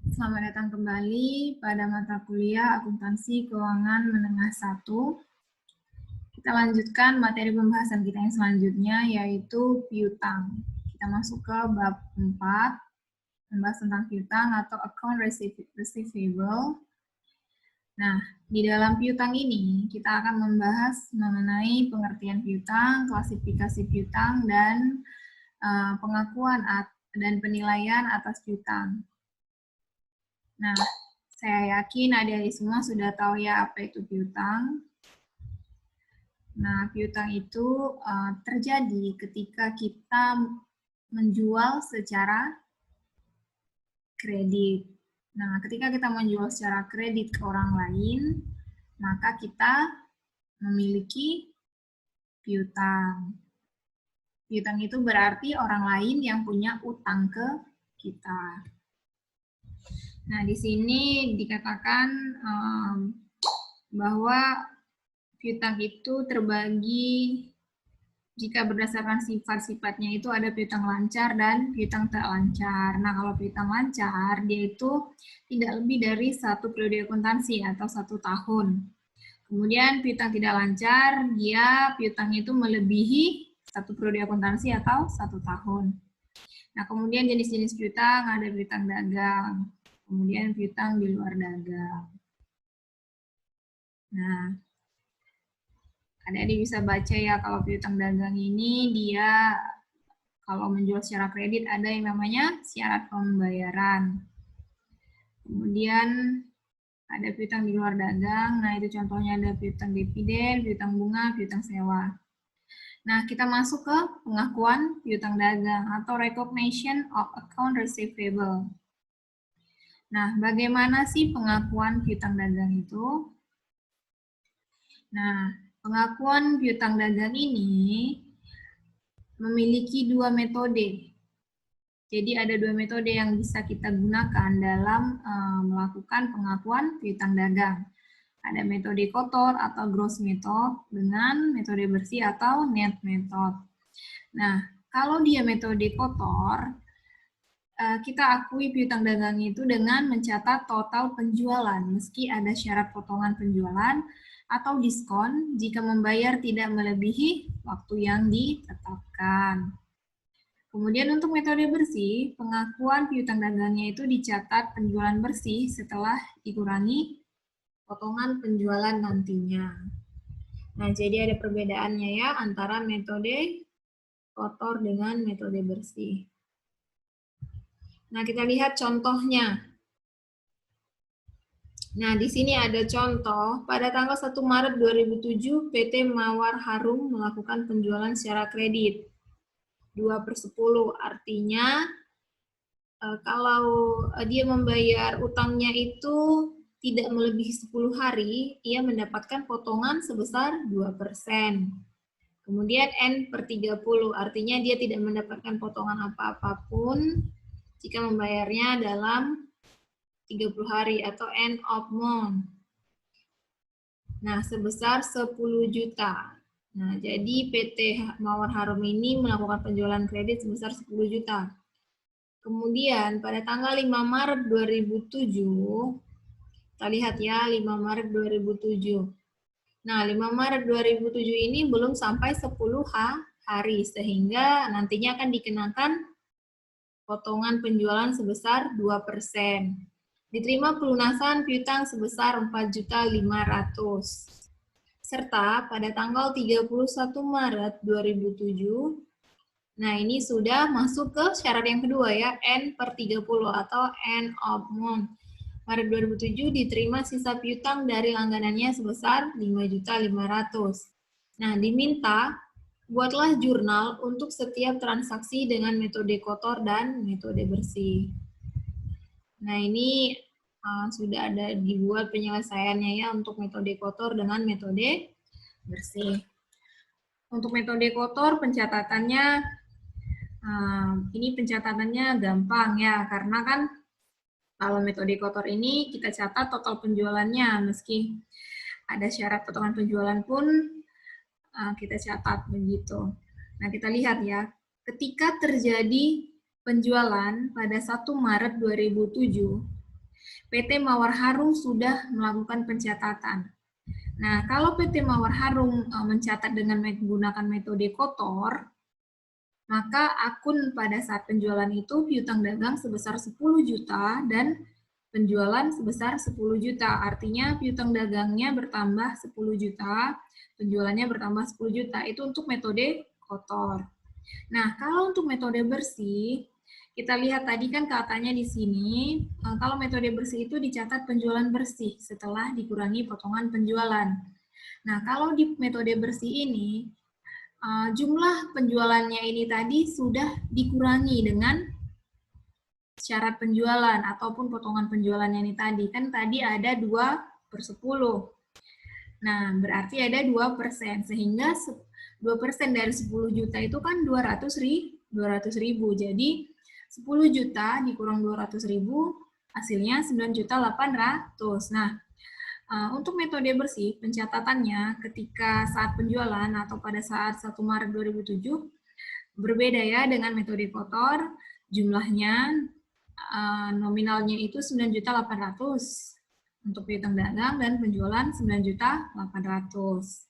Selamat datang kembali pada mata kuliah Akuntansi Keuangan Menengah 1. Kita lanjutkan materi pembahasan kita yang selanjutnya, yaitu piutang. Kita masuk ke bab 4, membahas tentang piutang atau account receivable. Nah, di dalam piutang ini kita akan membahas mengenai pengertian piutang, klasifikasi piutang, dan pengakuan dan penilaian atas piutang. Nah, saya yakin adik-adik semua sudah tahu ya apa itu piutang. Nah, piutang itu terjadi ketika kita menjual secara kredit. Nah, ketika kita menjual secara kredit ke orang lain, maka kita memiliki piutang. Piutang itu berarti orang lain yang punya utang ke kita. Nah, di sini dikatakan bahwa piutang itu terbagi jika berdasarkan sifat-sifatnya itu ada piutang lancar dan piutang tak lancar. Nah, kalau piutang lancar, dia itu tidak lebih dari 1 periode akuntansi atau 1 tahun. Kemudian piutang tidak lancar, dia piutangnya itu melebihi 1 periode akuntansi atau 1 tahun. Nah, kemudian jenis-jenis piutang ada piutang dagang, kemudian piutang di luar dagang. Nah, adik-adik bisa baca ya, kalau piutang dagang ini dia kalau menjual secara kredit ada yang namanya syarat pembayaran. Kemudian ada piutang di luar dagang, nah itu contohnya ada piutang dividen, piutang bunga, piutang sewa. Nah, kita masuk ke pengakuan piutang dagang atau recognition of account receivable. Nah, bagaimana sih pengakuan piutang dagang itu? Nah, pengakuan piutang dagang ini memiliki 2 metode. Jadi ada 2 metode yang bisa kita gunakan dalam melakukan pengakuan piutang dagang. Ada metode kotor atau gross method dengan metode bersih atau net method. Nah, kalau dia metode kotor, kita akui piutang dagang itu dengan mencatat total penjualan, meski ada syarat potongan penjualan atau diskon jika membayar tidak melebihi waktu yang ditetapkan. Kemudian untuk metode bersih, pengakuan piutang dagangnya itu dicatat penjualan bersih setelah dikurangi potongan penjualan nantinya. Nah, jadi ada perbedaannya ya antara metode kotor dengan metode bersih. Nah, kita lihat contohnya. Nah, di sini ada contoh, pada tanggal 1 Maret 2007, PT Mawar Harum melakukan penjualan secara kredit 2/10, artinya kalau dia membayar utangnya itu tidak melebihi 10 hari, ia mendapatkan potongan sebesar 2%. Kemudian N/30, artinya dia tidak mendapatkan potongan apa-apapun jika membayarnya dalam 30 hari atau end of month. Nah, sebesar 10 juta. Nah, jadi PT Mawar Harum ini melakukan penjualan kredit sebesar 10 juta. Kemudian pada tanggal 5 Maret 2007, kita lihat ya 5 Maret 2007. Nah, 5 Maret 2007 ini belum sampai 10 hari, sehingga nantinya akan dikenakan potongan penjualan sebesar 2%. Diterima pelunasan piutang sebesar 4.500.000. Serta pada tanggal 31 Maret 2007, nah ini sudah masuk ke syarat yang kedua ya, N/30 atau end of month. Maret 2007 diterima sisa piutang dari langganannya sebesar 5.500.000. Nah, diminta buatlah jurnal untuk setiap transaksi dengan metode kotor dan metode bersih. Nah, ini sudah ada dibuat penyelesaiannya ya untuk metode kotor dengan metode bersih. Untuk metode kotor pencatatannya, ini pencatatannya gampang ya, karena kan kalau metode kotor ini kita catat total penjualannya, meski ada syarat potongan penjualan pun kita catat begitu. Nah, kita lihat ya, ketika terjadi penjualan pada 1 Maret 2007, PT Mawar Harum sudah melakukan pencatatan. Nah, kalau PT Mawar Harum mencatat dengan menggunakan metode kotor, maka akun pada saat penjualan itu piutang dagang sebesar 10 juta dan penjualan sebesar 10 juta. Artinya piutang dagangnya bertambah 10 juta, penjualannya bertambah 10 juta. Itu untuk metode kotor. Nah, kalau untuk metode bersih, kita lihat tadi kan katanya di sini, kalau metode bersih itu dicatat penjualan bersih setelah dikurangi potongan penjualan. Nah, kalau di metode bersih ini, jumlah penjualannya ini tadi sudah dikurangi dengan syarat penjualan ataupun potongan penjualannya ini tadi. Kan tadi ada 2/10. Nah, berarti ada 2%, sehingga 2% dari 10 juta itu kan 200 ribu. Jadi 10 juta dikurang 200 ribu, hasilnya 9.800.000. Nah, untuk metode bersih, pencatatannya ketika saat penjualan atau pada saat 1 Maret 2007, berbeda ya dengan metode kotor, jumlahnya nominalnya itu 9.800.000 untuk piutang dagang dan penjualan 9.800.000.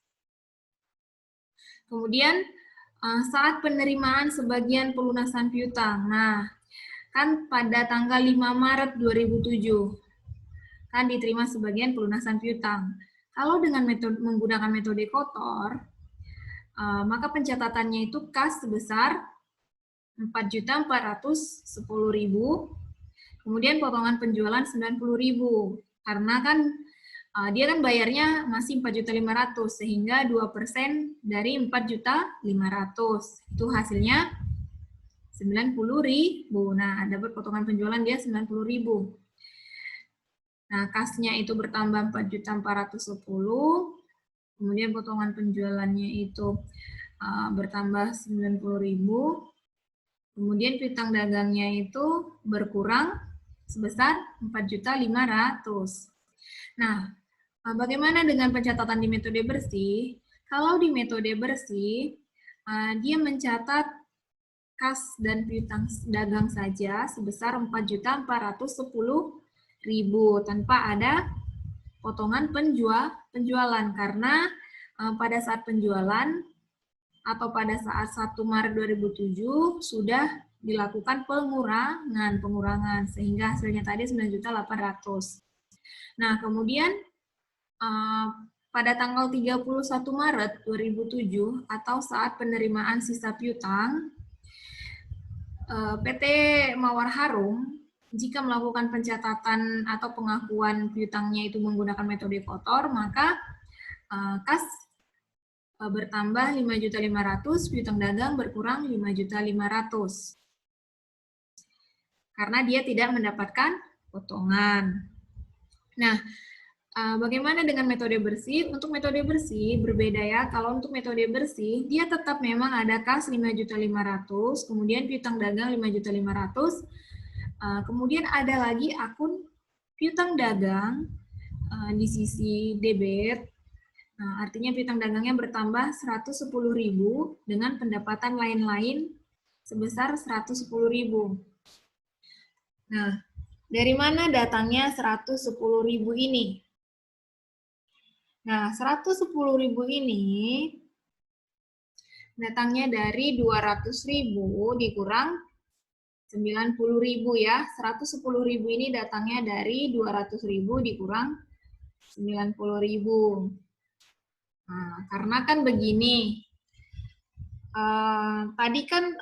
Kemudian saat penerimaan sebagian pelunasan piutang. Nah, kan pada tanggal 5 Maret 2007 kan diterima sebagian pelunasan piutang. Kalau dengan menggunakan metode kotor, maka pencatatannya itu kas sebesar 4.410.000, kemudian potongan penjualan 90.000. Karena kan dia kan bayarnya masih 4.500.000, sehingga 2% dari 4.500.000. Itu hasilnya 90.000. Nah, dapat potongan penjualan dia 90.000. Nah, kasnya itu bertambah 4.410.000, kemudian potongan penjualannya itu bertambah 90.000, kemudian piutang dagangnya itu berkurang sebesar 4.500.000. Nah, bagaimana dengan pencatatan di metode bersih? Kalau di metode bersih, dia mencatat kas dan piutang dagang saja sebesar 4.410.000 tanpa ada potongan penjualan, karena pada saat penjualan atau pada saat 1 Maret 2007 sudah dilakukan pengurangan sehingga hasilnya tadi 9.800.000. Nah, kemudian pada tanggal 31 Maret 2007 atau saat penerimaan sisa piutang, PT Mawar Harum jika melakukan pencatatan atau pengakuan piutangnya itu menggunakan metode kotor, maka kas bertambah 5.500.000, piutang dagang berkurang 5.500.000. Karena dia tidak mendapatkan potongan. Nah, bagaimana dengan metode bersih? Untuk metode bersih berbeda ya. Kalau untuk metode bersih, dia tetap memang ada kas 5.500.000, kemudian piutang dagang 5.500.000, kemudian ada lagi akun piutang dagang di sisi debit. Artinya piutang dagangnya bertambah 110.000 dengan pendapatan lain-lain sebesar 110.000. Nah, dari mana datangnya 110.000 ini? Nah, 110.000 ini datangnya dari 200.000 dikurang 90.000 ya. 110.000 ini datangnya dari 200.000 dikurang 90.000. Nah, karena kan begini, tadi kan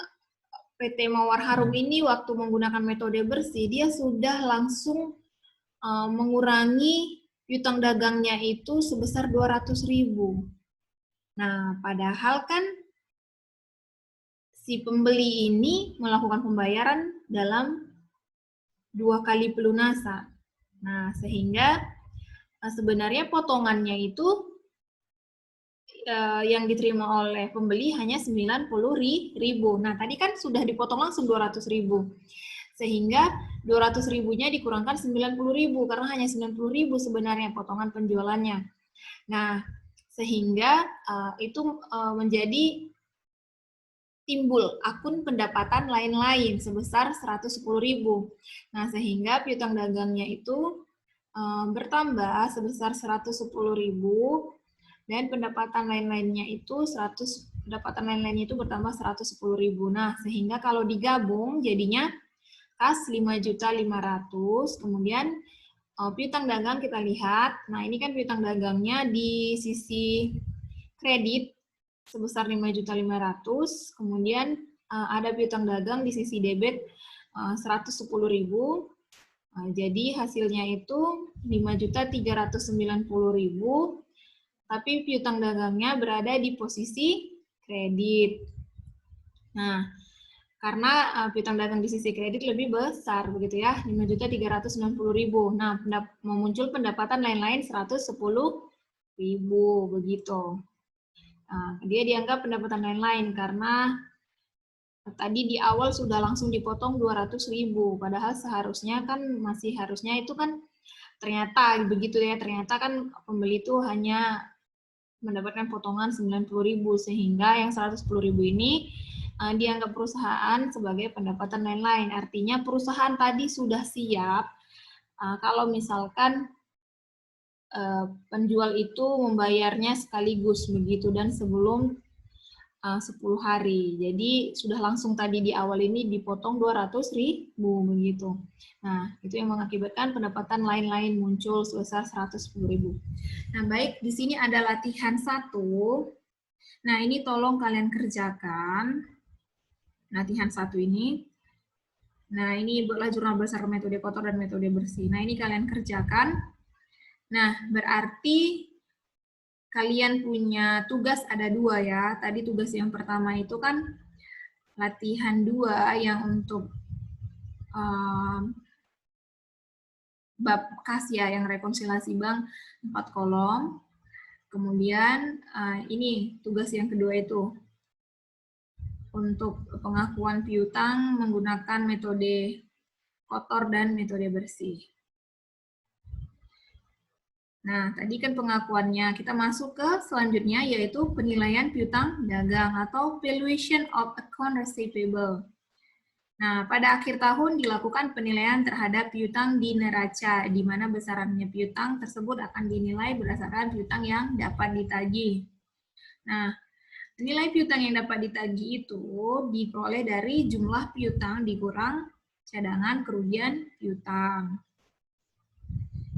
PT Mawar Harum ini waktu menggunakan metode bersih, dia sudah langsung mengurangi piutang dagangnya itu sebesar 200.000. Nah, padahal kan si pembeli ini melakukan pembayaran dalam 2 kali pelunasan. Nah, sehingga sebenarnya potongannya itu yang diterima oleh pembeli hanya 90.000. Nah, tadi kan sudah dipotong langsung 200.000. Sehingga 200.000-nya dikurangkan 90.000 karena hanya 90.000 sebenarnya potongan penjualannya. Nah, sehingga itu menjadi timbul akun pendapatan lain-lain sebesar 110.000. Nah, sehingga piutang dagangnya itu bertambah sebesar 110.000 dan pendapatan lain-lainnya itu bertambah 110.000. Nah, sehingga kalau digabung jadinya kas 5.500.000, kemudian piutang dagang kita lihat. Nah, ini kan piutang dagangnya di sisi kredit sebesar 5.500.000, kemudian ada piutang dagang di sisi debit 110.000. Jadi hasilnya itu 5.390.000, tapi piutang dagangnya berada di posisi kredit. Nah, karena piutang dagang di sisi kredit lebih besar, begitu ya, 5.390.000. Nah, muncul pendapatan lain-lain 110.000, begitu. Nah, dia dianggap pendapatan lain-lain karena tadi di awal sudah langsung dipotong 200.000, padahal seharusnya kan harusnya itu kan ternyata begitu ya, ternyata kan pembeli itu hanya mendapatkan potongan 90.000, sehingga yang 110.000 ini dianggap perusahaan sebagai pendapatan lain-lain. Artinya perusahaan tadi sudah siap kalau misalkan penjual itu membayarnya sekaligus begitu dan sebelum 10 hari. Jadi sudah langsung tadi di awal ini dipotong 200.000 begitu. Nah, itu yang mengakibatkan pendapatan lain-lain muncul sebesar 110.000. Nah, baik, di sini ada latihan 1. Nah, ini tolong kalian kerjakan. Latihan 1 ini. Nah, ini buatlah jurnal besar metode kotor dan metode bersih. Nah, ini kalian kerjakan. Nah, berarti kalian punya tugas ada 2 ya. Tadi tugas yang pertama itu kan latihan 2 yang untuk bab kas ya, yang rekonsiliasi bank 4 kolom. Kemudian ini tugas yang kedua itu untuk pengakuan piutang menggunakan metode kotor dan metode bersih. Nah, tadi kan pengakuannya, kita masuk ke selanjutnya yaitu penilaian piutang dagang atau valuation of account receivable. Nah, pada akhir tahun dilakukan penilaian terhadap piutang di neraca, di mana besarannya piutang tersebut akan dinilai berdasarkan piutang yang dapat ditagih. Nah, nilai piutang yang dapat ditagih itu diperoleh dari jumlah piutang dikurang cadangan kerugian piutang.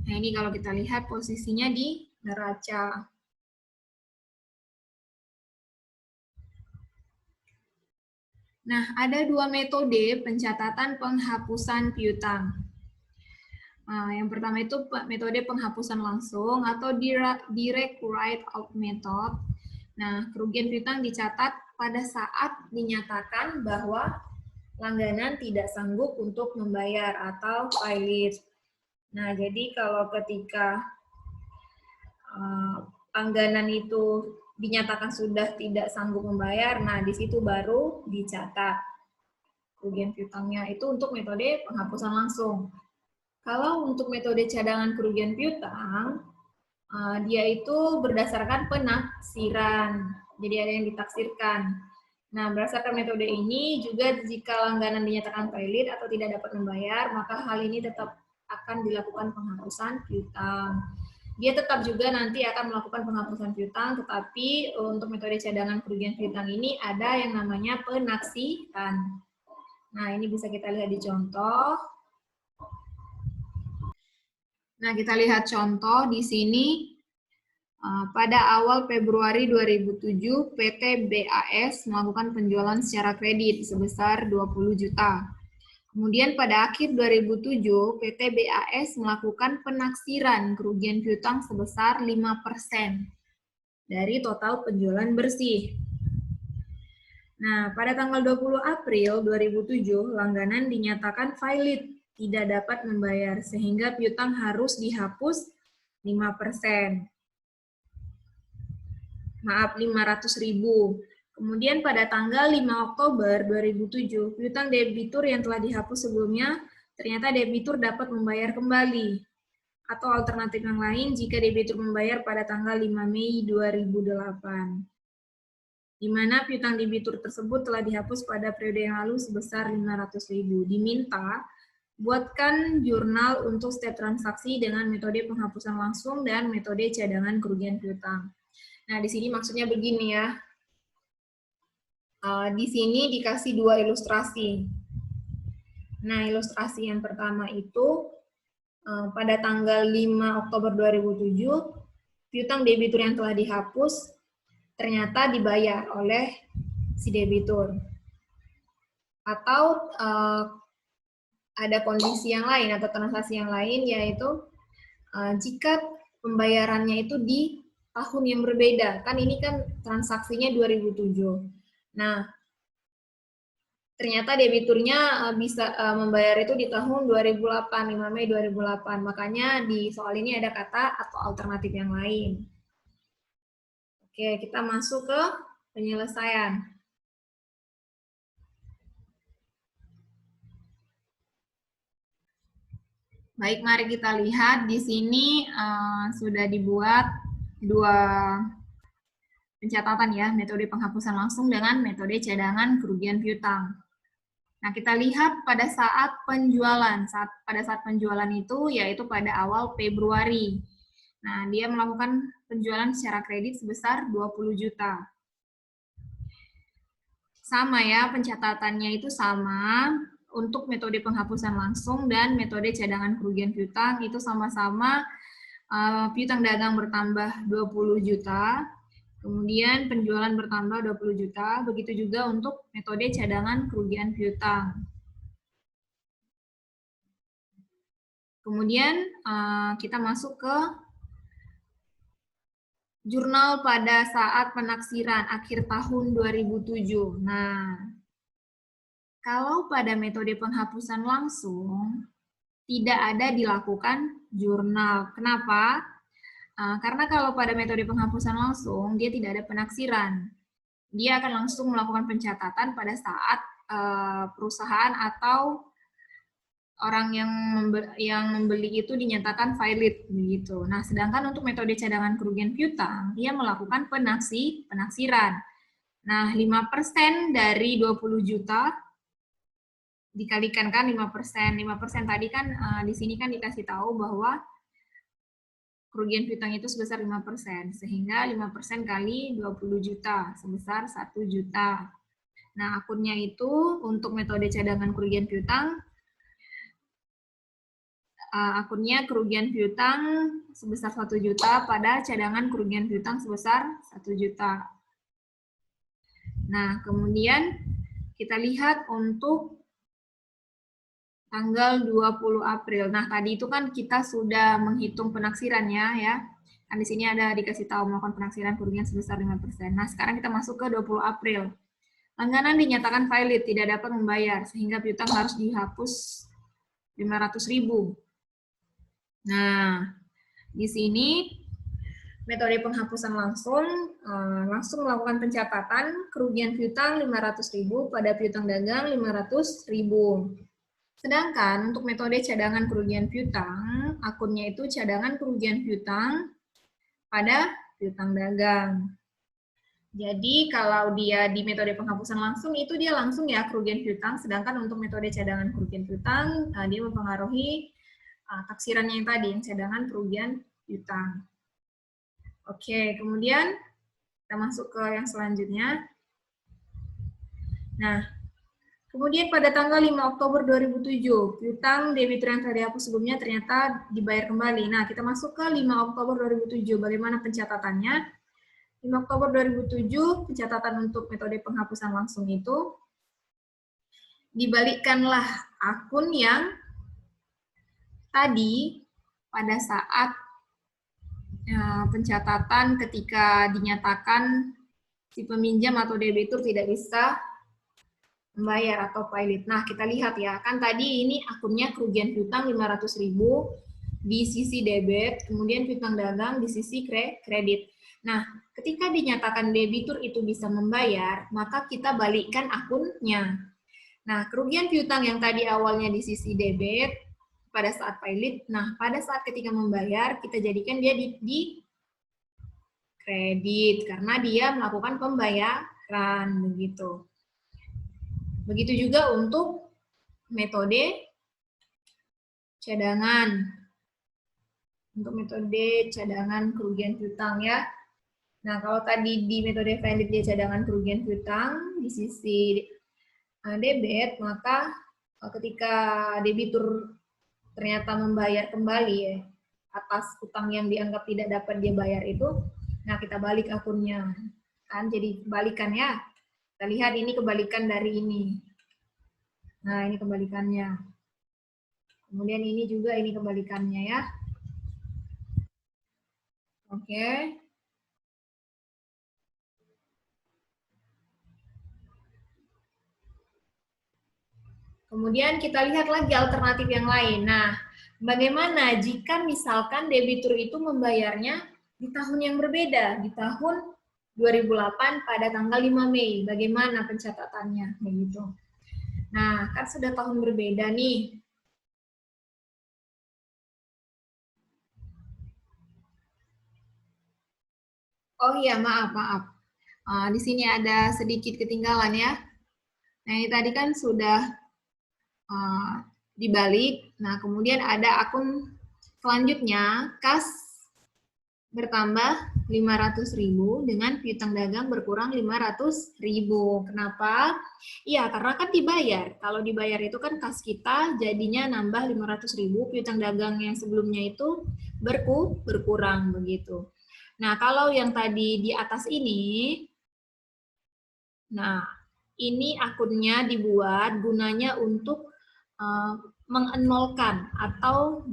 Nah, ini kalau kita lihat posisinya di neraca. Nah, ada 2 metode pencatatan penghapusan piutang. Yang pertama itu metode penghapusan langsung atau direct write-off method. Nah, kerugian piutang dicatat pada saat dinyatakan bahwa langganan tidak sanggup untuk membayar atau failit. Nah, jadi kalau ketika langganan itu dinyatakan sudah tidak sanggup membayar, nah di situ baru dicatat kerugian piutangnya. Itu untuk metode penghapusan langsung. Kalau untuk metode cadangan kerugian piutang, dia itu berdasarkan penaksiran. Jadi ada yang ditaksirkan. Nah, berdasarkan metode ini juga jika langganan dinyatakan failit atau tidak dapat membayar, maka hal ini tetap akan dilakukan penghapusan piutang. Dia tetap juga nanti akan melakukan penghapusan piutang, tetapi untuk metode cadangan kerugian piutang ini ada yang namanya penaksiran. Nah, ini bisa kita lihat di contoh. Nah, kita lihat contoh di sini. Pada awal Februari 2007, PT BAS melakukan penjualan secara kredit sebesar 20 juta. Kemudian pada akhir 2007, PT BAS melakukan penaksiran kerugian piutang sebesar 5% dari total penjualan bersih. Nah, pada tanggal 20 April 2007, langganan dinyatakan failit, tidak dapat membayar, sehingga piutang harus dihapus 5%. Maaf, 500.000. Kemudian pada tanggal 5 Oktober 2007, piutang debitur yang telah dihapus sebelumnya, ternyata debitur dapat membayar kembali. Atau alternatif yang lain, jika debitur membayar pada tanggal 5 Mei 2008. di mana piutang debitur tersebut telah dihapus pada periode yang lalu sebesar 500.000. Diminta buatkan jurnal untuk setiap transaksi dengan metode penghapusan langsung dan metode cadangan kerugian piutang. Nah, di sini maksudnya begini ya. Di sini dikasih dua ilustrasi. Nah, ilustrasi yang pertama itu pada tanggal 5 Oktober 2007, piutang debitur yang telah dihapus ternyata dibayar oleh si debitur. Atau ada kondisi yang lain atau transaksi yang lain, yaitu jika pembayarannya itu di tahun yang berbeda. Kan ini kan transaksinya 2007. Nah, ternyata debiturnya bisa membayar itu di tahun 2008, 5 Mei 2008. Makanya di soal ini ada kata atau alternatif yang lain. Oke, kita masuk ke penyelesaian. Baik, mari kita lihat di sini sudah dibuat dua pencatatan ya, metode penghapusan langsung dengan metode cadangan kerugian piutang. Nah, kita lihat pada saat penjualan. Pada saat penjualan itu yaitu pada awal Februari. Nah, dia melakukan penjualan secara kredit sebesar 20 juta. Sama ya, pencatatannya itu sama. Untuk metode penghapusan langsung dan metode cadangan kerugian piutang itu sama-sama piutang dagang bertambah 20 juta. Kemudian penjualan bertambah 20 juta, begitu juga untuk metode cadangan kerugian piutang. Kemudian kita masuk ke jurnal pada saat penaksiran akhir tahun 2007. Nah, kalau pada metode penghapusan langsung, tidak ada dilakukan jurnal. Kenapa? Karena kalau pada metode penghapusan langsung, dia tidak ada penaksiran. Dia akan langsung melakukan pencatatan pada saat perusahaan atau orang yang membeli itu dinyatakan valid begitu. Nah, sedangkan untuk metode cadangan kerugian piutang, dia melakukan penaksiran. Nah, 5% dari 20 juta dikalikan kan 5%. 5% tadi kan di sini kan dikasih tahu bahwa kerugian piutang itu sebesar 5%, sehingga 5% kali 20 juta, sebesar 1 juta. Nah, akunnya itu untuk metode cadangan kerugian piutang, akunnya kerugian piutang sebesar 1 juta pada cadangan kerugian piutang sebesar 1 juta. Nah, kemudian kita lihat untuk tanggal 20 April. Nah, tadi itu kan kita sudah menghitung penaksirannya ya. Kan di sini ada dikasih tahu melakukan penaksiran kerugian sebesar 5%. Nah, sekarang kita masuk ke 20 April. Langganan dinyatakan valid, tidak dapat membayar, sehingga piutang harus dihapus 500.000. Nah, di sini metode penghapusan langsung melakukan pencatatan kerugian piutang 500.000 pada piutang dagang 500.000. Sedangkan untuk metode cadangan kerugian piutang, akunnya itu cadangan kerugian piutang pada piutang dagang. Jadi kalau dia di metode penghapusan langsung itu dia langsung ya kerugian piutang, sedangkan untuk metode cadangan kerugian piutang dia mempengaruhi taksirannya yang tadi, yang cadangan kerugian piutang. Oke, kemudian kita masuk ke yang selanjutnya. Nah, kemudian pada tanggal 5 Oktober 2007, piutang debitur yang telah dihapus sebelumnya ternyata dibayar kembali. Nah, kita masuk ke 5 Oktober 2007. Bagaimana pencatatannya? 5 Oktober 2007, pencatatan untuk metode penghapusan langsung itu, dibalikkanlah akun yang tadi pada saat pencatatan ketika dinyatakan si peminjam atau debitur tidak bisa membayar atau pilot. Nah, kita lihat ya, kan tadi ini akunnya kerugian piutang 500.000 di sisi debit, kemudian piutang dagang di sisi kredit. Nah, ketika dinyatakan debitur itu bisa membayar, maka kita balikkan akunnya. Nah, kerugian piutang yang tadi awalnya di sisi debit pada saat pilot, nah pada saat ketika membayar, kita jadikan dia di kredit, karena dia melakukan pembayaran. begitu. Begitu juga untuk metode cadangan. Untuk metode cadangan kerugian piutang ya. Nah, kalau tadi di metode valid dia cadangan kerugian piutang di sisi debit, maka ketika debitur ternyata membayar kembali ya, atas utang yang dianggap tidak dapat dia bayar itu, nah kita balik akunnya. Kan jadi kebalikan ya. Kita lihat ini kebalikan dari ini. Nah, ini kebalikannya. Kemudian ini juga ini kebalikannya ya. Oke. Kemudian kita lihat lagi alternatif yang lain. Nah, bagaimana jika misalkan debitur itu membayarnya di tahun yang berbeda, di tahun 2008 pada tanggal 5 Mei. Bagaimana pencatatannya? Begitu. Nah, kan sudah tahun berbeda nih. Oh iya, maaf. Di sini ada sedikit ketinggalan ya. Nah, ini tadi kan sudah dibalik. Nah, kemudian ada akun selanjutnya, kas bertambah 500.000 dengan piutang dagang berkurang 500.000. Kenapa? Iya, karena kan dibayar. Kalau dibayar itu kan kas kita jadinya nambah 500.000, piutang dagang yang sebelumnya itu berkurang begitu. Nah, kalau yang tadi di atas ini, nah ini akunnya dibuat gunanya untuk mengenolkan atau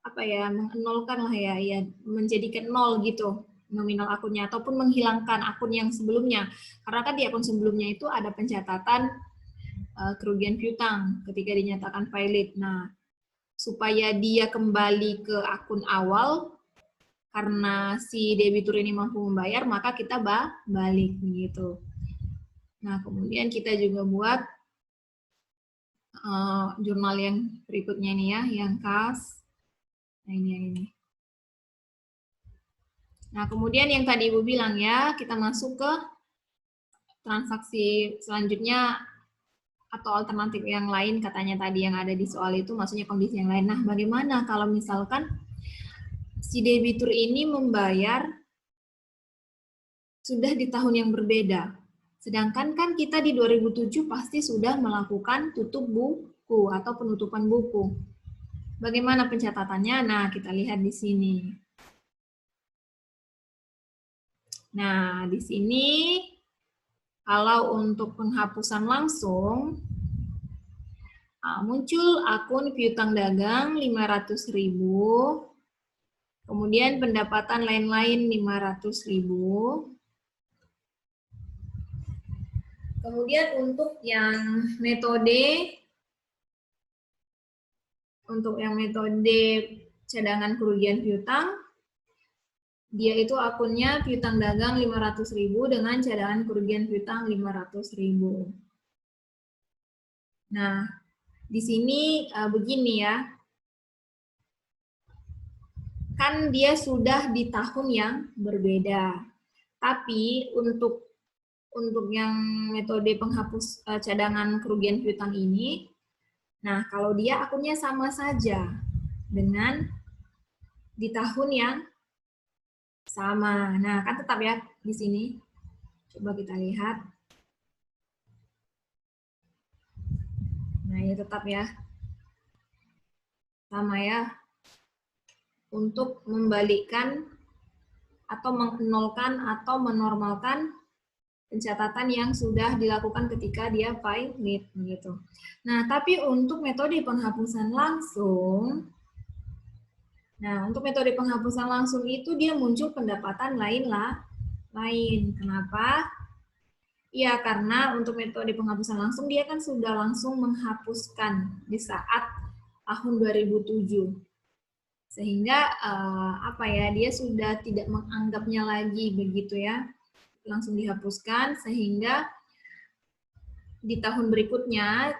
mengenolkan lah ya, menjadikan nol gitu nominal akunnya ataupun menghilangkan akun yang sebelumnya. Karena kan di akun sebelumnya itu ada pencatatan kerugian piutang ketika dinyatakan valid. Nah, supaya dia kembali ke akun awal karena si debitur ini mampu membayar, maka kita balik gitu. Nah, kemudian kita juga buat jurnal yang berikutnya ini ya, yang kas. Nah, ini. Nah, kemudian yang tadi Ibu bilang ya, kita masuk ke transaksi selanjutnya atau alternatif yang lain katanya tadi yang ada di soal itu, maksudnya kondisi yang lain. Nah, bagaimana kalau misalkan si debitur ini membayar sudah di tahun yang berbeda? Sedangkan kan kita di 2007 pasti sudah melakukan tutup buku atau penutupan buku. Bagaimana pencatatannya? Nah, kita lihat di sini. Nah, di sini kalau untuk penghapusan langsung muncul akun piutang dagang 500.000, kemudian pendapatan lain-lain 500.000. Kemudian untuk yang metode cadangan kerugian piutang, dia itu akunnya piutang dagang 500.000 dengan cadangan kerugian piutang 500.000. Nah, di sini begini ya. Kan dia sudah di tahun yang berbeda. Tapi untuk yang metode penghapus cadangan kerugian piutang ini, nah kalau dia akunnya sama saja dengan di tahun yang sama. Nah, kan tetap ya di sini. Coba kita lihat. Nah, ya tetap ya. Sama ya. Untuk membalikkan atau mengnolkan atau menormalkan pencatatan yang sudah dilakukan ketika dia valid gitu. Nah, tapi untuk metode penghapusan langsung, itu dia muncul pendapatan lain. Kenapa? Ya, karena untuk metode penghapusan langsung dia kan sudah langsung menghapuskan di saat tahun 2007. Sehingga dia sudah tidak menganggapnya lagi begitu ya. Langsung dihapuskan sehingga di tahun berikutnya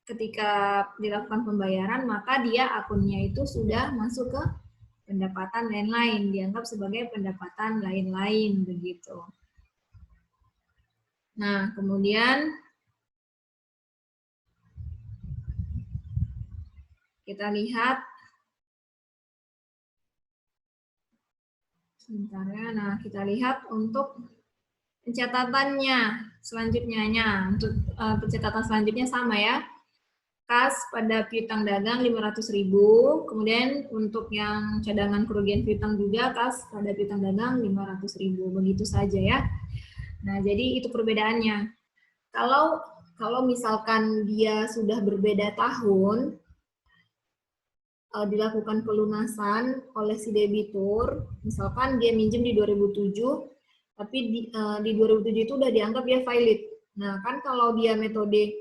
ketika dilakukan pembayaran maka dia akunnya itu sudah masuk ke pendapatan lain-lain, dianggap sebagai pendapatan lain-lain begitu. Nah, kemudian kita lihat sebentar ya. Nah, kita lihat untuk pencatatannya selanjutnya. Untuk pencatatan selanjutnya sama ya. Kas pada piutang dagang 500.000, kemudian untuk yang cadangan kerugian piutang juga kas pada piutang dagang 500.000, begitu saja ya. Nah, jadi itu perbedaannya. Kalau misalkan dia sudah berbeda tahun, dilakukan pelunasan oleh si debitur, misalkan dia minjem di 2007, tapi di 2007 itu udah dianggap dia valid. Nah, kan kalau dia metode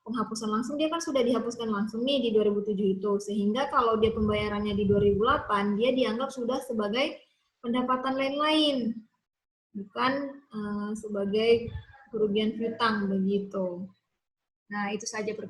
penghapusan langsung, dia kan sudah dihapuskan langsung nih di 2007 itu, sehingga kalau dia pembayarannya di 2008, dia dianggap sudah sebagai pendapatan lain-lain, bukan sebagai kerugian piutang begitu. Nah, itu saja